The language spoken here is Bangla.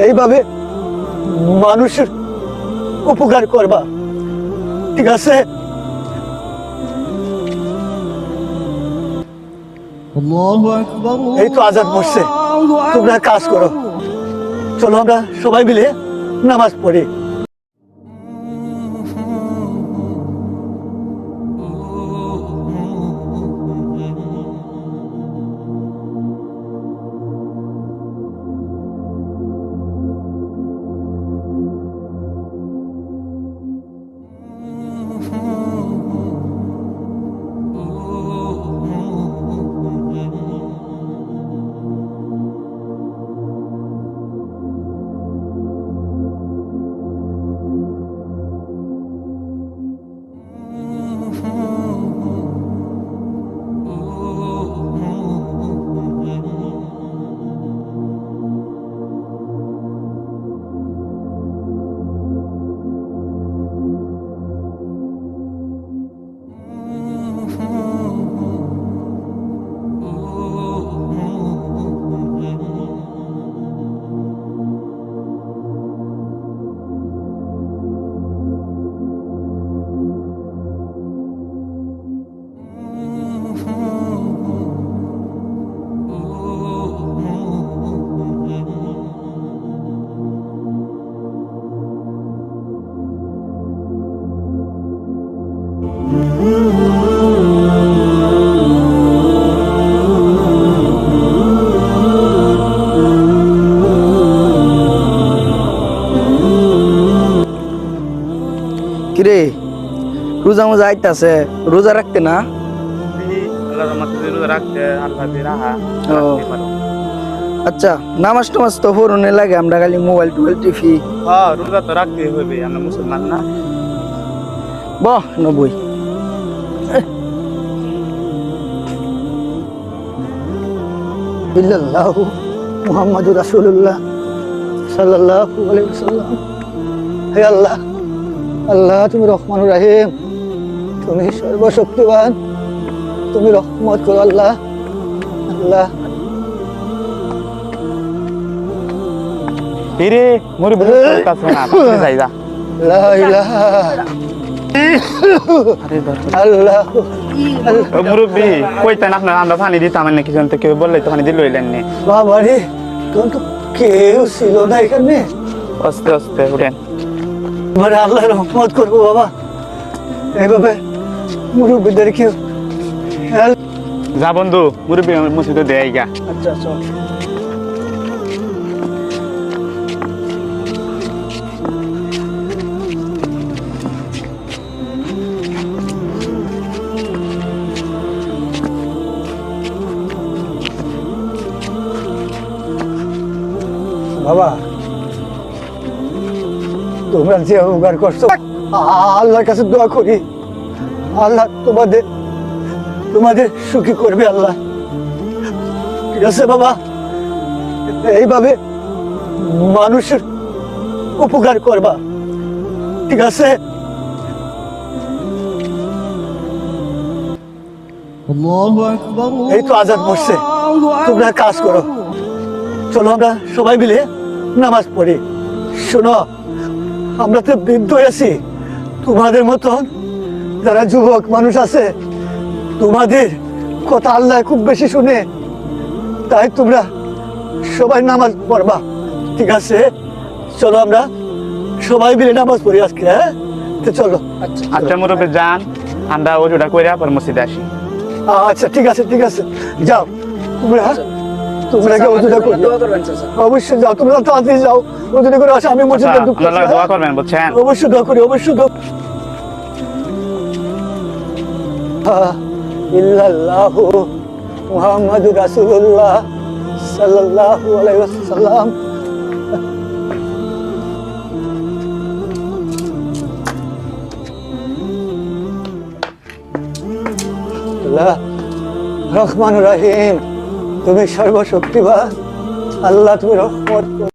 এইভাবে মানুষের উপকার করবা, ঠিক আছে? এই তো আজান পড়ছে, তোমরা কাজ করো। চলো আমরা সবাই মিলে নামাজ পড়ি। কিরে রোজা মোজা আইতাছে, রোজা রাখতে না? আচ্ছা, নামাজ টামাজ তো পড়নে লাগে, আমরা খালি মোবাইল টোবাইল টিভি। রোজা তো রাখতে হবে, আমরা মুসলমান না। বাহ, নবই বিল্লাল্লাহু মুহাম্মাদুর রাসূলুল্লাহ সাল্লাল্লাহু আলাইহি ওয়াসাল্লাম। হে আল্লাহ, আল্লাহ তুমি রহমানুর রহিম, তুমি সর্বশক্তিমান, তুমি রহমত করো আল্লাহ। আল্লাহ হিরে মোর কাছে না যাইদা লা ইলাহা আল্লাহ। মুরব্বি কইতেন আপনার আমরা পানি দিতাম না, কিছু কেউ বললে তো পানি দিল হইলেন নি। বাবা রে, তোর তো কেউ ছিল না এখানে। আস্তে আস্তে উঠেন, মানে আল্লাহ রহমত করবো বাবা, এইভাবে মুরব্বীদের কেউ। যা বন্ধু, মুরব্বি মসজিদে দেয় গা। আচ্ছা আচ্ছা। বাবা, তোমরা যে উপকার করছো, আল্লাহর কাছে দোয়া করি, আল্লাহ তোমাদের সুখী করবে আল্লাহ, ঠিক আছে বাবা? এইভাবে মানুষের উপকার করবা, ঠিক আছে? এই তো আজান পড়ছে, তোমরা কাজ করো। চলো আমরা সবাই মিলে নামাজ পড়ি। শোনো, আমরা তো বৃদ্ধ আছি, তোমাদের মতন যারা যুবক মানুষ আছে, তোমাদের কথা আল্লাহ খুব বেশি শুনে, তাই তোমরা সবাই নামাজ পড়বা, ঠিক আছে? চলো আমরা সবাই মিলে নামাজ পড়ি আজকে, হ্যাঁ? তো চলো। আচ্ছা মুরব্বি যান, আমরা ওজুটা কইরা পর মসজিদে আসি। আচ্ছা ঠিক আছে, ঠিক আছে, যাও তোমরা। তোমরা কি ওজুটা করবে? অবশ্যই যাও, তোমরা তাড়াতাড়ি যাও, ওজুটা করে আসো। আমি মসজিদে দোয়া করবেন, বুঝছেন? অবশ্যই দোয়া করি, অবশ্যই দোয়া। ইল্লাল্লাহু মুহাম্মাদুর রাসূলুল্লাহ সাল্লাল্লাহু আলাইহি ওয়াসাল্লাম। আল্লাহ রহমানুর রহিম, তুমি সর্বশক্তিমান, আল্লাহ তুমি রহমত